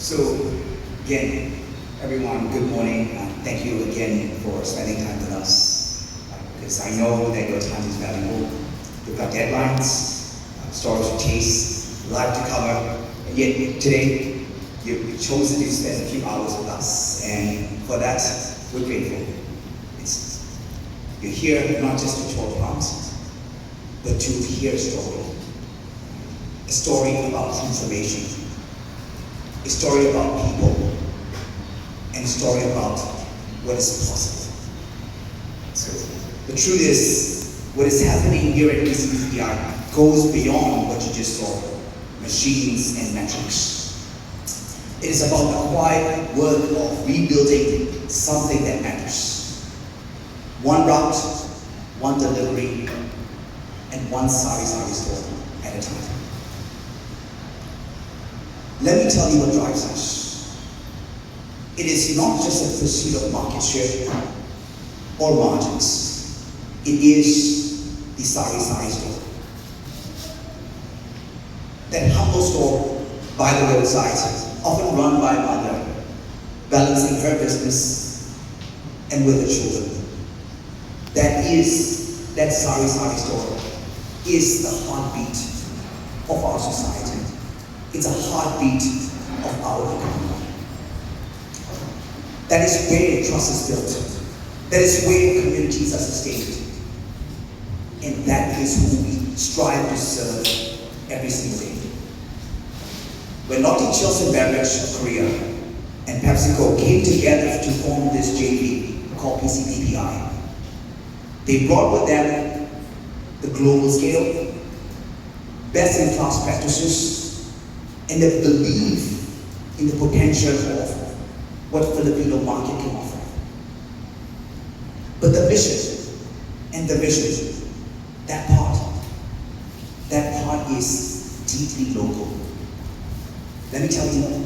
So, again, everyone, good morning. Thank you again for spending time with us. Because I know that your time is valuable. You've got deadlines, stories to chase, life to cover, and yet today you've chosen to spend a few hours with us, and for that we're grateful. You're here not just to talk about, but to hear a story about transformation, a story about people, and a story about what is possible. So the truth is, what is happening here at PCPPI goes beyond what you just saw, machines and metrics. It is about the quiet work of rebuilding something that matters. One route, one delivery, and one sari store at a time. Let me tell you what drives us. It is not just a pursuit of market share or margins. It is the sari store. That humble store by the roadside, often run by a mother, balancing her business and with her children. That sari store is the heartbeat of our society. It's a heartbeat of our economy. That is where trust is built. That is where communities are sustained. And that is who we strive to serve every single day. When Lotte Chilson Beverage of Korea and Pepsi-Cola came together to form this JV called PCPPI, they brought with them the global scale, best-in-class practices, and the belief in the potential of what Filipino market can offer. But the mission and the vision, that part is deeply local. Let me tell you more.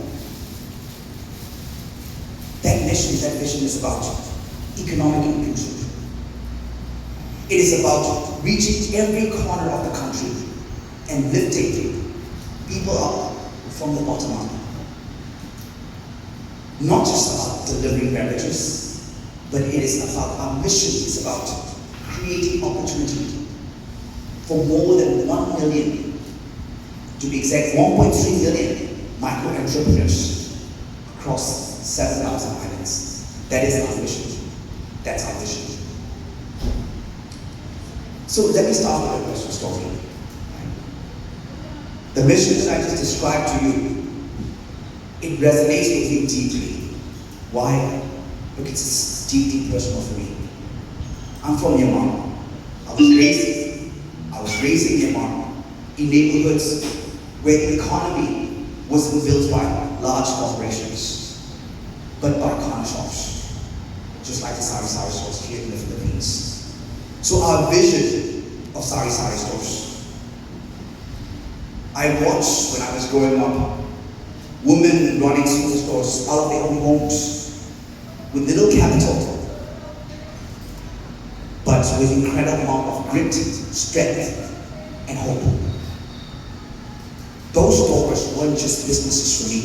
That vision is about economic inclusion. It is about reaching every corner of the country and lifting people up from the bottom up. Not just about delivering beverages, but it is about, our mission is about creating opportunity for more than 1 million, to be exact, 1.3 million micro-entrepreneurs across 7,000 islands. That is our mission. That's our mission. So let me start with a personal story. The mission that I just described to you, it resonates with me deeply. Why? Because it's deeply personal for me. I'm from Myanmar. I was raised in Myanmar in neighborhoods where the economy wasn't built by large corporations, but by corner shops, just like the sari stores here in the Philippines. So our vision of sari stores, I watched when I was growing up, women running small stores out of their own homes with little capital, but with incredible amount of grit, strength, and hope. Those stores weren't just businesses for me.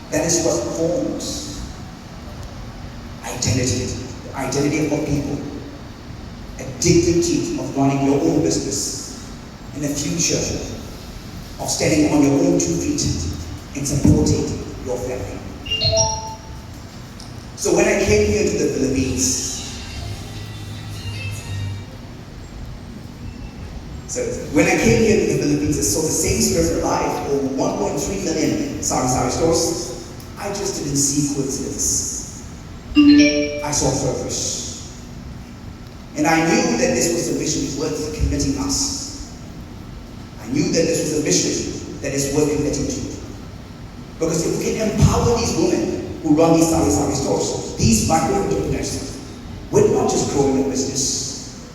That is what forms the identity of our people. A dignity of running your own business, and a future of standing on your own 2 feet and supporting your family. So when I came here to the Philippines, I saw the same spirit alive, over 1.3 million sari stores. I just didn't see coincidence. I saw purpose. And I knew that this was a mission worth committing us. I knew that this was a mission that is worth committing to. Because if we can empower these women who run these sari stores, these micro-entrepreneurs, we're not just growing a business.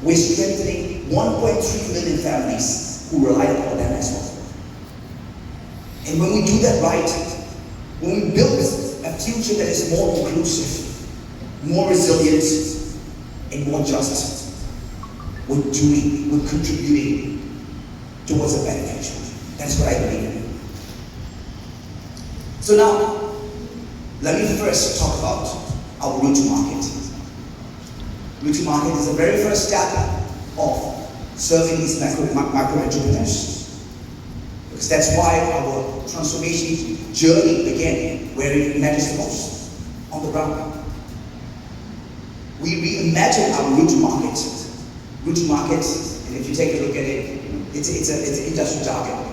We're strengthening 1.3 million families who rely upon them as well. And when we do that right, when we build a future that is more inclusive, more resilient, and more just, we're contributing towards a better future. That's what I believe in. So now, let me first talk about our route to market. Route to market is the very first step of serving these micro entrepreneurs. Because that's why our transformation journey began where it matters the most, on the ground. We reimagine our route to market. Route to market, and if you take a look at it, it's an industrial jargon.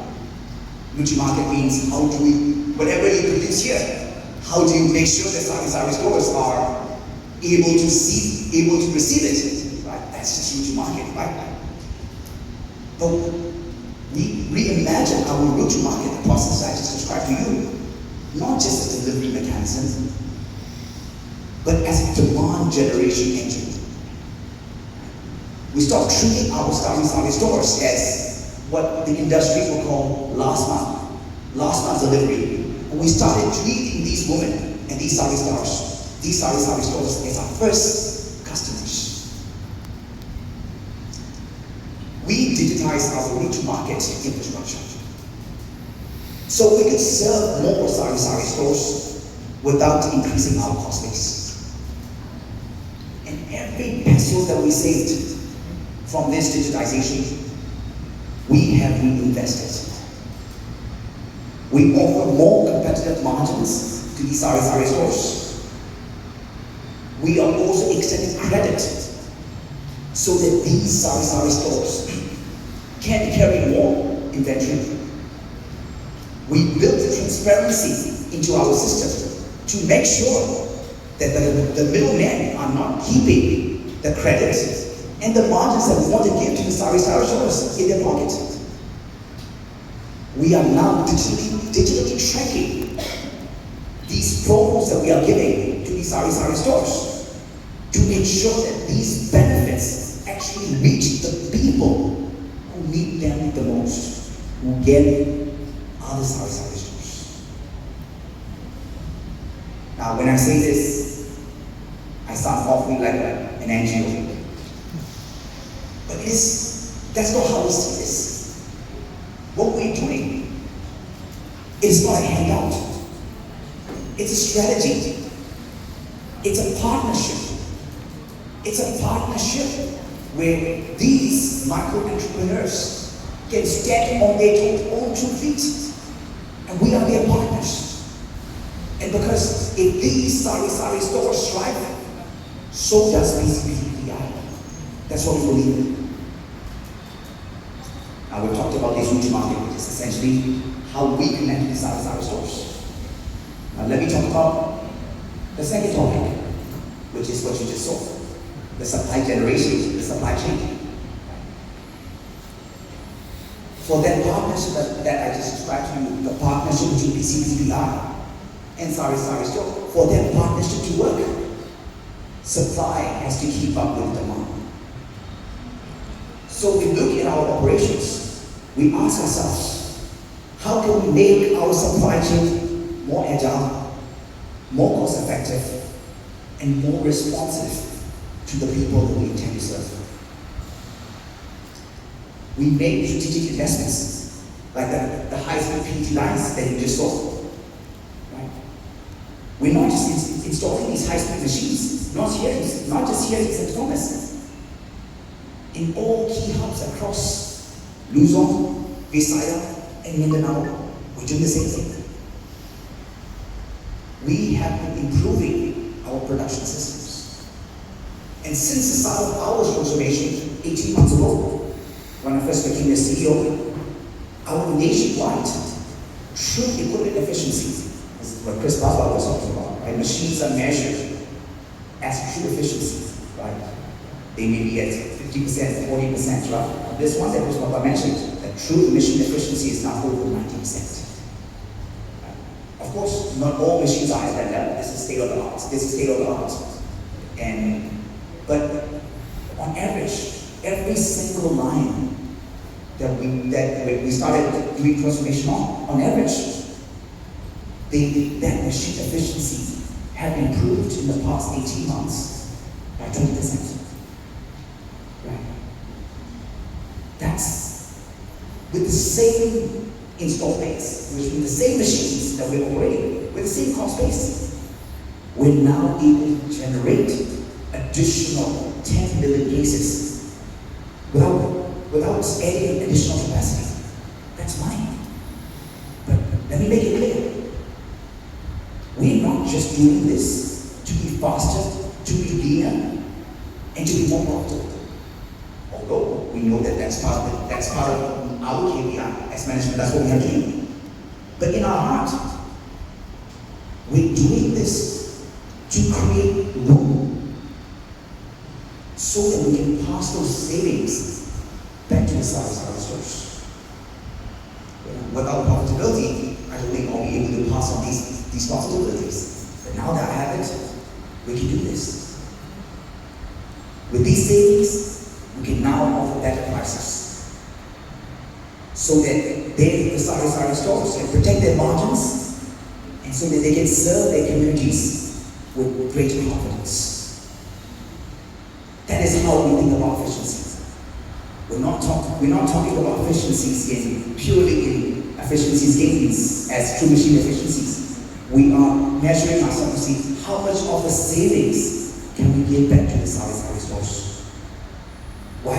Route to market means how do we, whatever you produce here, how do you make sure that sari stores are able to receive it, right? That's just route to market, right? But we reimagine our route to market, the process I just described to you, not just a delivery mechanism, but as a demand generation engine. We stopped treating our sari stores as what the industry will call last month delivery. And we started treating these women and these sari stores as our first customers. We digitized our route to market infrastructure, so we could serve more sari stores without increasing our cost base. And every peso that we saved from this digitization, we have reinvested. We offer more competitive margins to these sari stores. We are also extending credit so that these sari stores can carry more inventory. We built transparency into our system to make sure that the middlemen are not keeping the credit and the margins that we want to give to the sari stores in their pocket. We are now digitally tracking these promos that we are giving to these sari stores to ensure that these benefits actually reach the people who need them the most, who get other sari stores. Now, when I say this, I sound awfully like an NGO. But that's not how we see this. What we're doing is not a handout. It's a strategy. It's a partnership. It's a partnership where these micro entrepreneurs can stand on their own 2 feet. And we are their partners. And because if these sari stores thrive, so does PCPPI. That's what we believe in. Now we've talked about this route to market, which is essentially how we connect to the sari stores. Now let me talk about the second topic, which is what you just saw. The supply generation, the supply chain. For that partnership that I just described to you, the partnership between PCPPI and sari store, for that partnership to work, supply has to keep up with demand. So we look at our operations, we ask ourselves, how can we make our supply chain more agile, more cost effective, and more responsive to the people that we intend to serve? We made strategic investments, like the high-speed PET lines that you just saw. Right? We're not just installing these high-speed machines, not just here in St. Thomas. In all key hubs across Luzon, Visayas, and Mindanao, we're doing the same thing. We have been improving our production systems. And since the start of our transformation 18 months ago, when I first became the CEO, our nationwide true equipment efficiency, this is what Chris Boswell was talking about, right? Machines are measured as true efficiency, right? They may be at 50%, 40%, right? This one that Chris Boswell mentioned, that true machine efficiency is now over 90%. Of course, not all machines are at that level. This is state of the art. But on average, every single line that we started doing transformation on average, that machine efficiency have improved in the past 18 months by 20%. Right? That's with the same install base, with the same machines that we're operating. with the same cost base, we're now able to generate additional 10 million cases without adding additional capacity. That's mine. But let me make it clear. We're not just doing this to be faster, to be leaner, and to be more profitable. Although we know that that's part of our KPI as management, that's what we have to do. But in our heart, we're doing this to create room so that we can pass those savings back to the stores. Without profitability, I don't think I'll be able to pass on these possibilities. But now that I have it, we can do this. With these savings, we can now offer better prices so that the sari stores can protect their margins and so that they can serve their communities with greater confidence. That is how we think about efficiency. We're not talking about efficiencies purely in efficiencies gains as true machine efficiencies. We are measuring ourselves to see how much of the savings can we give back to the sari stores. Why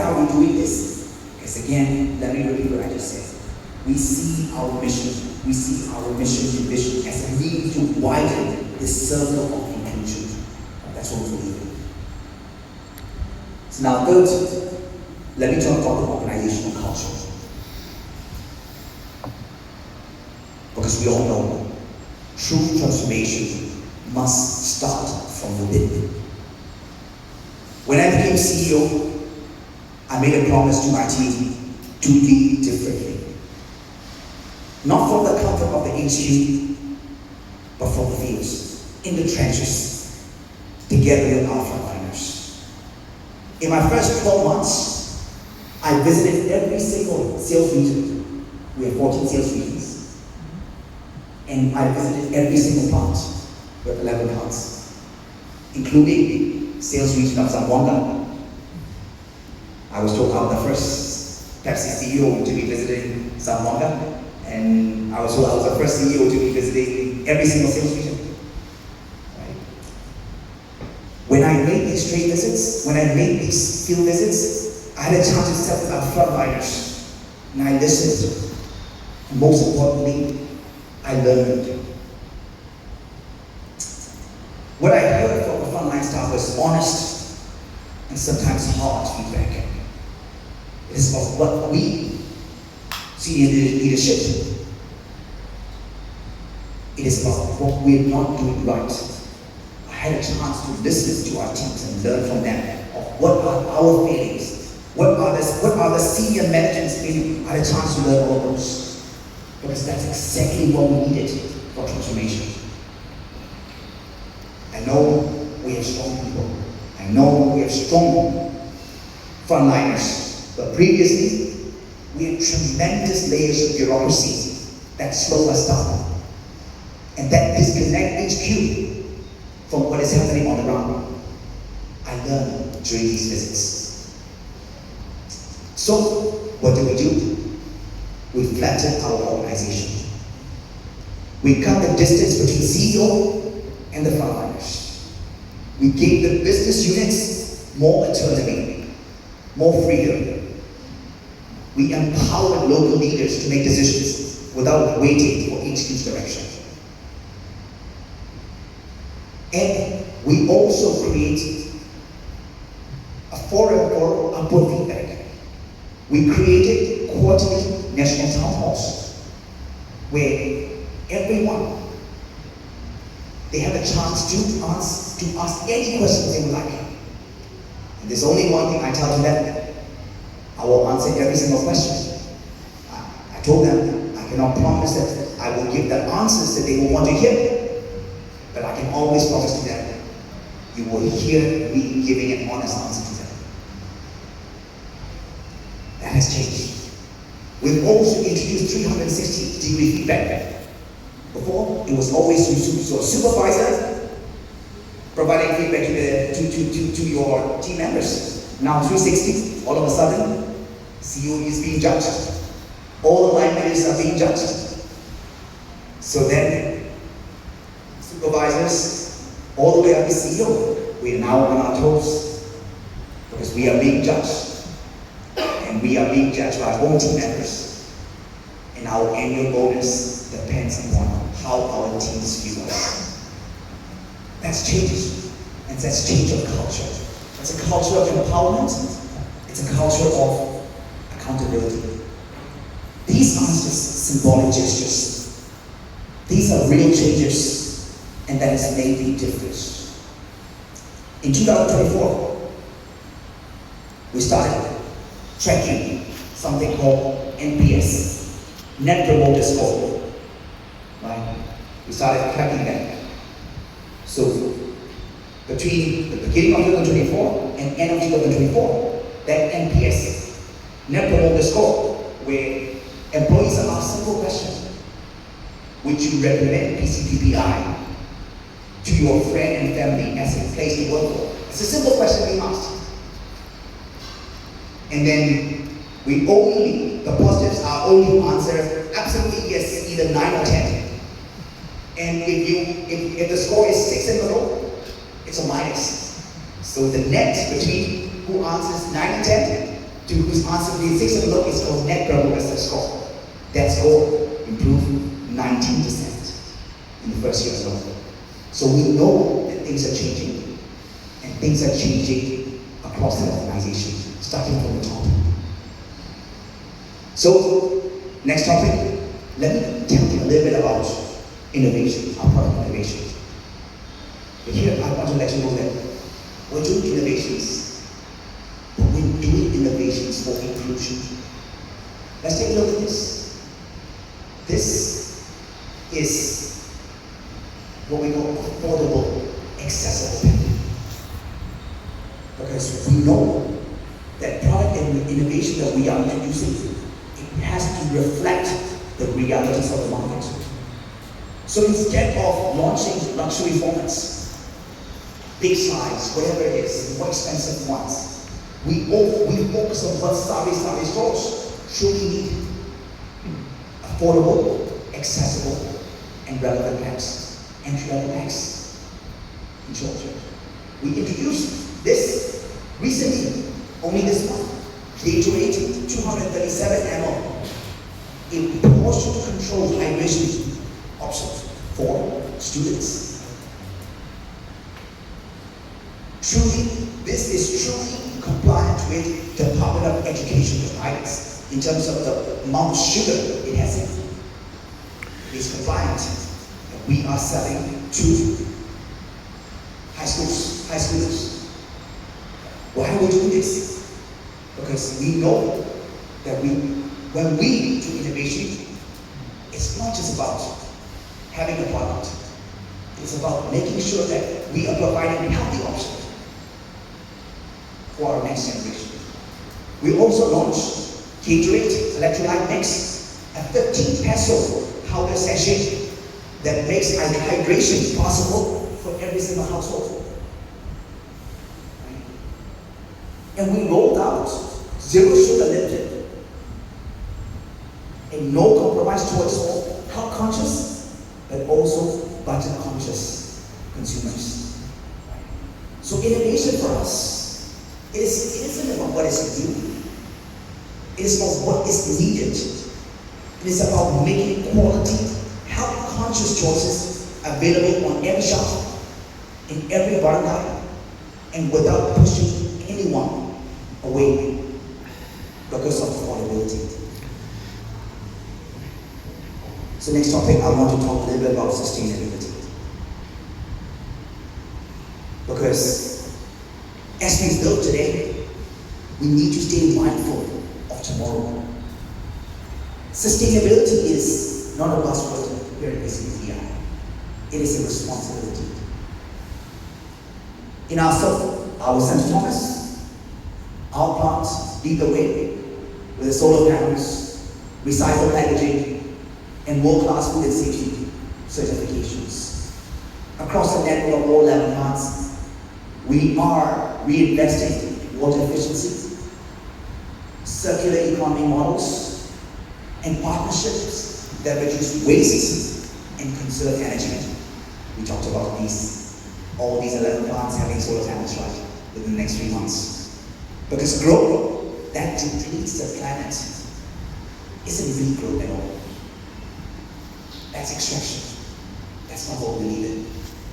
are we doing this? Because again, let me repeat what I just said. We see our mission and vision as a means to widen the circle of inclusion. That's what we believe in. So now third, let me talk about the organizational culture. Because we all know, true transformation must start from within. When I became CEO, I made a promise to my team to lead differently. Not from the comfort of the HQ, but from the fields, in the trenches, together with our frontliners. In my first 12 months, I visited every single sales region. We have 14 sales regions. And I visited every single plant. We have 11 plants, including sales region of Zamboanga. I was told I'm the first Pepsi CEO to be visiting Zamboanga, and I was told I was the first CEO to be visiting every single sales region. Right? When I made these trade visits, when I made these field visits, I had a chance to sit with our frontliners, and I listened. And most importantly, I learned. What I heard from the frontline staff was honest and sometimes hard feedback. It is about what we see in leadership. It is about what we're not doing right. I had a chance to listen to our teams and learn from them of what are our failings, what are the senior management's failings. I had a chance to learn all those. Because that's exactly what we needed for transformation. I know we have strong people. I know we have strong frontliners. But previously, we had tremendous layers of bureaucracy that slow us down. And that disconnect HQ from what is happening on the ground. I learned during these visits. So, what do? We flattened our organization. We cut the distance between CEO and the frontliners. We gave the business units more autonomy, more freedom. We empowered local leaders to make decisions without waiting for HQ's direction. And we also created a forum for upward feedback. We created quarterly national town halls where everyone, they have a chance to ask any questions they would like. And there's only one thing I tell to them: I will answer every single question. I told them I cannot promise that I will give the answers that they will want to hear, but I can always promise to them, you will hear me giving an honest answer to them. That has changed. We've also introduced 360-degree feedback. Before, it was always your supervisor providing feedback to your team members. Now 360, all of a sudden, CEO is being judged. All the line managers are being judged. So then, directors, all the way up to CEO, we are now on our toes because we are being judged, and we are being judged by our own team members, and our annual bonus depends upon how our teams view us. That's change, and that's change of culture. It's a culture of empowerment. It's a culture of accountability. These aren't just symbolic gestures. These are real changes, and that has made the difference. In 2024, we started tracking something called NPS, Net Promoter Score. Right? We started tracking that. So between the beginning of 2024 and end of 2024, that NPS, Net Promoter Score, where employees are asked simple questions. Would you recommend PCPPI to your friend and family as a place to work for? It's a simple question we asked. And then the positives are only answered absolutely yes, either 9 or 10. And if the score is 6 and below, it's a minus. So the net between who answers 9 and 10 to whose answer is 6 and below is called Net Promoter Score. That score improved 19% in the first year as well. So we know that things are changing, and things are changing across the organization, starting from the top. So, next topic, let me tell you a little bit about innovation, our product innovation. But here I want to let you know that we're doing innovations, but we're doing innovations for inclusion. Let's take a look at this. This is what we call affordable, accessible. Because we know that product and innovation that we are introducing, it has to reflect the realities of the market. So instead of launching luxury formats, big size, whatever it is, more expensive ones, we focus on what Sari stores truly need. Affordable, accessible, and relevant packs, entry-level packs in Georgia. We introduced this recently, only this month, Gatorade 237 ml, a portion-controlled hydration option for students. Truly, this is truly compliant with Department of Education guidance in terms of the amount of sugar it has in it. It is compliant. And we are selling to high schoolers. Why are we doing this? Because we know that when we do innovation, it's not just about having a product. It's about making sure that we are providing healthy options for our next generation. We also launched Gatorade Electrolyte Mix, a 15 peso powder sachet that makes hydration possible for every single household. And we rolled out zero sugar limited, and no compromise towards all health conscious, but also budget conscious consumers. So innovation for us, it isn't about what is new. It is about what is needed. It is about making quality, health-conscious choices available on every shelf, in every barangay, and without pushing anyone away because of affordability. So next topic, I want to talk a little bit about sustainability. Because as we build today, we need to stay mindful of tomorrow. Sustainability is not a buzzword here at PCPPI. It is a responsibility. In our St. Thomas, our plants lead the way with the solar panels, recycled packaging, and world-class food and safety certifications. Across the network of all 11 plants, we are reinvesting in water efficiency, circular economy models, and partnerships that reduce waste and conserve energy. We talked about all these 11 plants having solar panels right within the next 3 months. Because growth that depletes the planet isn't really growth at all. That's extraction. That's not what we believe in.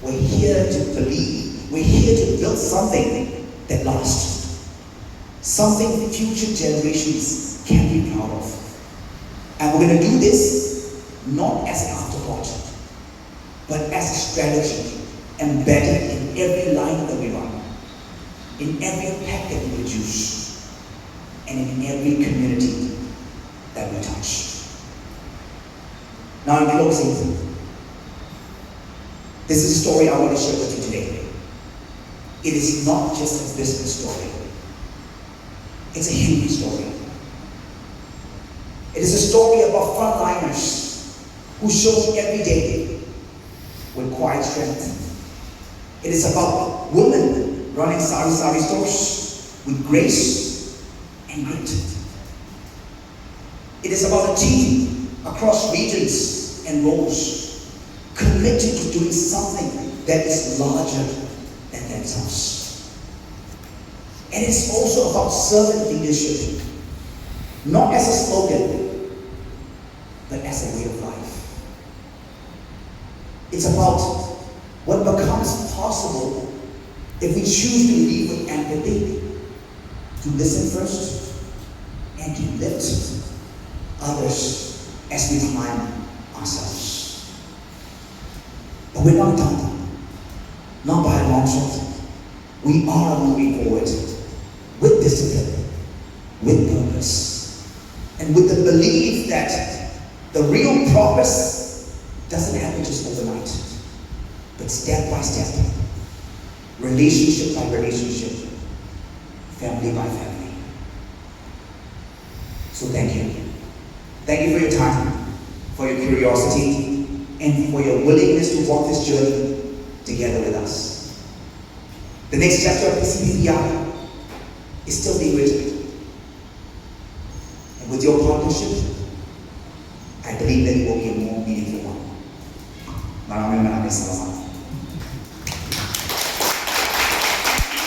We're here to believe. We're here to build something that lasts. Something future generations can be proud of. And we're going to do this not as an afterthought, but as a strategy embedded in every line that we run, in every pack that we produce, and in every community that we touch. Now in closing, this is a story I want to share with you today. It is not just a business story. It's a human story. It is a story about frontliners who show every day with quiet strength. It is about women running sari stores with grace and grit. It is about a team across regions and roles committed to doing something that is larger than themselves. And it's also about servant leadership, not as a slogan, but as a way of life. It's about what becomes possible if we choose to lead with empathy, to listen first, and to lift others as we climb ourselves. But we're not done. Not by a long shot. We are moving forward with discipline, with purpose, and with the belief that the real progress doesn't happen just overnight, but step by step, relationship by relationship, family by family. So thank you. Thank you for your time, for your curiosity, and for your willingness to walk this journey together with us. The next chapter of PCPPI is still being written. And with your partnership, I believe that it will be a more meaningful one. Maraming salamat.